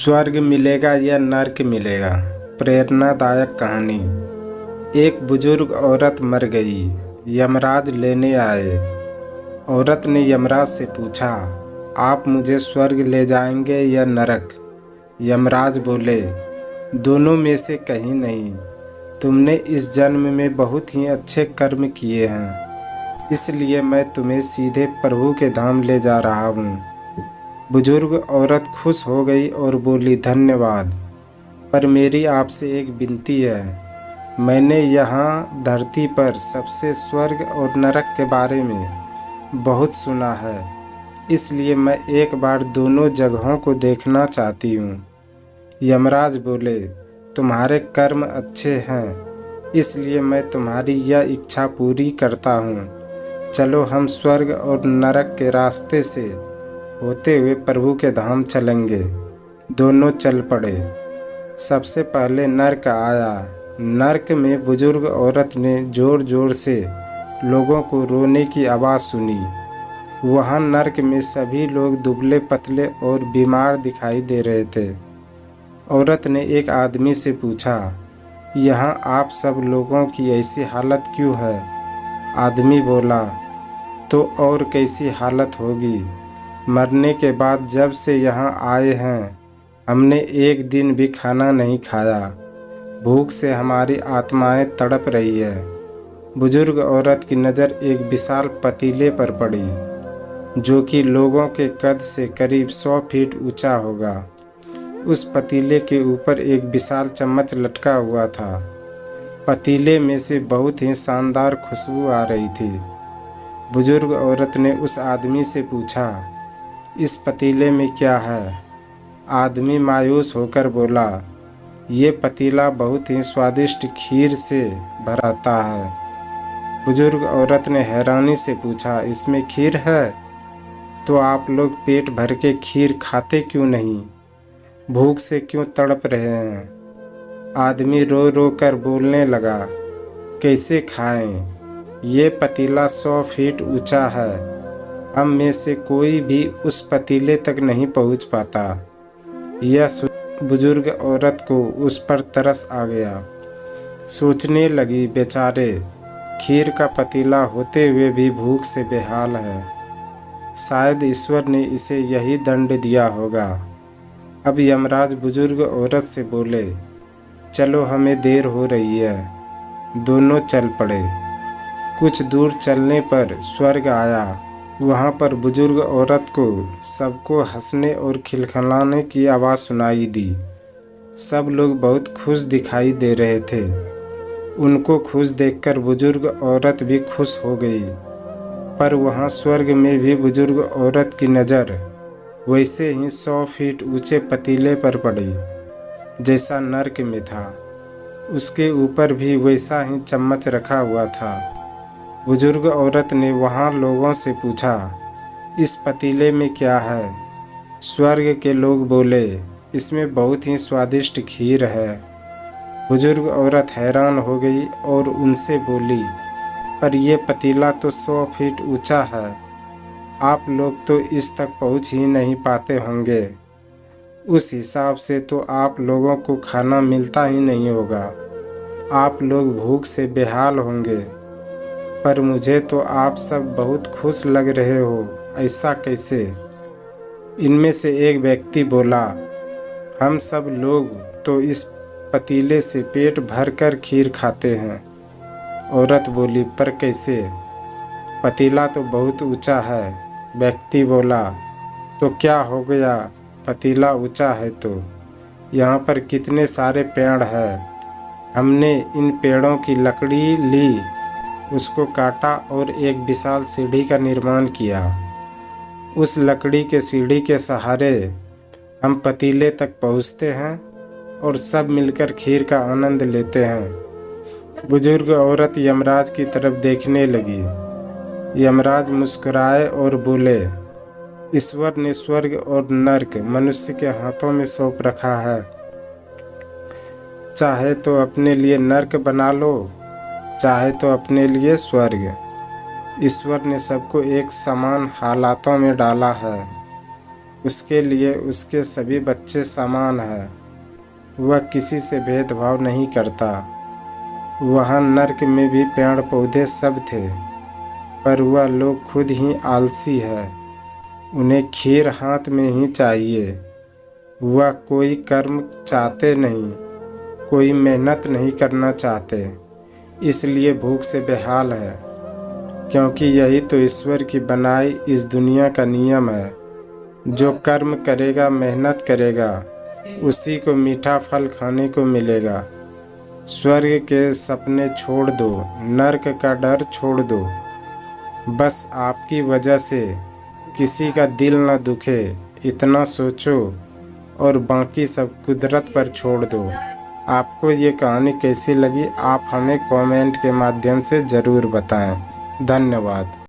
स्वर्ग मिलेगा या नर्क मिलेगा। प्रेरणादायक कहानी। एक बुजुर्ग औरत मर गई। यमराज लेने आए। औरत ने यमराज से पूछा, आप मुझे स्वर्ग ले जाएंगे या नरक। यमराज बोले, दोनों में से कहीं नहीं। तुमने इस जन्म में बहुत ही अच्छे कर्म किए हैं, इसलिए मैं तुम्हें सीधे प्रभु के धाम ले जा रहा हूँ। बुजुर्ग औरत खुश हो गई और बोली, धन्यवाद, पर मेरी आपसे एक विनती है। मैंने यहाँ धरती पर सबसे स्वर्ग और नरक के बारे में बहुत सुना है, इसलिए मैं एक बार दोनों जगहों को देखना चाहती हूँ। यमराज बोले, तुम्हारे कर्म अच्छे हैं, इसलिए मैं तुम्हारी यह इच्छा पूरी करता हूँ। चलो हम स्वर्ग और नरक के रास्ते से होते हुए प्रभु के धाम चलेंगे। दोनों चल पड़े। सबसे पहले नर्क आया। नर्क में बुजुर्ग औरत ने जोर जोर से लोगों को रोने की आवाज़ सुनी। वहाँ नर्क में सभी लोग दुबले पतले और बीमार दिखाई दे रहे थे। औरत ने एक आदमी से पूछा, यहाँ आप सब लोगों की ऐसी हालत क्यों है। आदमी बोला, तो और कैसी हालत होगी। मरने के बाद जब से यहाँ आए हैं, हमने एक दिन भी खाना नहीं खाया। भूख से हमारी आत्माएं तड़प रही है। बुजुर्ग औरत की नज़र एक विशाल पतीले पर पड़ी, जो कि लोगों के कद से करीब 100 फीट ऊंचा होगा। उस पतीले के ऊपर एक विशाल चम्मच लटका हुआ था। पतीले में से बहुत ही शानदार खुशबू आ रही थी। बुजुर्ग औरत ने उस आदमी से पूछा, इस पतीले में क्या है। आदमी मायूस होकर बोला, ये पतीला बहुत ही स्वादिष्ट खीर से भराता है। बुजुर्ग औरत ने हैरानी से पूछा, इसमें खीर है, तो आप लोग पेट भर के खीर खाते क्यों नहीं, भूख से क्यों तड़प रहे हैं। आदमी रो रो कर बोलने लगा, कैसे खाएं, ये पतीला 100 फीट ऊंचा है, हम में से कोई भी उस पतीले तक नहीं पहुंच पाता। यह बुजुर्ग औरत को उस पर तरस आ गया। सोचने लगी, बेचारे, खीर का पतीला होते हुए भी भूख से बेहाल है। शायद ईश्वर ने इसे यही दंड दिया होगा। अब यमराज बुजुर्ग औरत से बोले, चलो हमें देर हो रही है। दोनों चल पड़े। कुछ दूर चलने पर स्वर्ग आया। वहाँ पर बुजुर्ग औरत को सबको हंसने और खिलखिलाने की आवाज़ सुनाई दी। सब लोग बहुत खुश दिखाई दे रहे थे। उनको खुश देखकर बुजुर्ग औरत भी खुश हो गई। पर वहाँ स्वर्ग में भी बुजुर्ग औरत की नज़र वैसे ही 100 फीट ऊंचे पतीले पर पड़ी, जैसा नर्क में था। उसके ऊपर भी वैसा ही चम्मच रखा हुआ था। बुजुर्ग औरत ने वहाँ लोगों से पूछा, इस पतीले में क्या है। स्वर्ग के लोग बोले, इसमें बहुत ही स्वादिष्ट खीर है। बुजुर्ग औरत हैरान हो गई और उनसे बोली, पर यह पतीला तो 100 फीट ऊंचा है, आप लोग तो इस तक पहुंच ही नहीं पाते होंगे। उस हिसाब से तो आप लोगों को खाना मिलता ही नहीं होगा। आप लोग भूख से बेहाल होंगे। पर मुझे तो आप सब बहुत खुश लग रहे हो, ऐसा कैसे। इनमें से एक व्यक्ति बोला, हम सब लोग तो इस पतीले से पेट भर कर खीर खाते हैं। औरत बोली, पर कैसे, पतीला तो बहुत ऊंचा है। व्यक्ति बोला, तो क्या हो गया, पतीला ऊंचा है तो यहाँ पर कितने सारे पेड़ हैं। हमने इन पेड़ों की लकड़ी ली, उसको काटा और एक विशाल सीढ़ी का निर्माण किया। उस लकड़ी के सीढ़ी के सहारे हम पतीले तक पहुँचते हैं और सब मिलकर खीर का आनंद लेते हैं। बुजुर्ग औरत यमराज की तरफ देखने लगी। यमराज मुस्कुराए और बोले, ईश्वर ने स्वर्ग और नर्क मनुष्य के हाथों में सौंप रखा है। चाहे तो अपने लिए नर्क बना लो, चाहे तो अपने लिए स्वर्ग। ईश्वर ने सबको एक समान हालातों में डाला है। उसके लिए उसके सभी बच्चे समान हैं। वह किसी से भेदभाव नहीं करता। वहाँ नर्क में भी पेड़ पौधे सब थे, पर वह लोग खुद ही आलसी है। उन्हें खीर हाथ में ही चाहिए। वह कोई कर्म चाहते नहीं, कोई मेहनत नहीं करना चाहते, इसलिए भूख से बेहाल है। क्योंकि यही तो ईश्वर की बनाई इस दुनिया का नियम है। जो कर्म करेगा, मेहनत करेगा, उसी को मीठा फल खाने को मिलेगा। स्वर्ग के सपने छोड़ दो, नर्क का डर छोड़ दो। बस आपकी वजह से किसी का दिल न दुखे, इतना सोचो और बाकी सब कुदरत पर छोड़ दो। आपको ये कहानी कैसी लगी, आप हमें कमेंट के माध्यम से ज़रूर बताएं। धन्यवाद।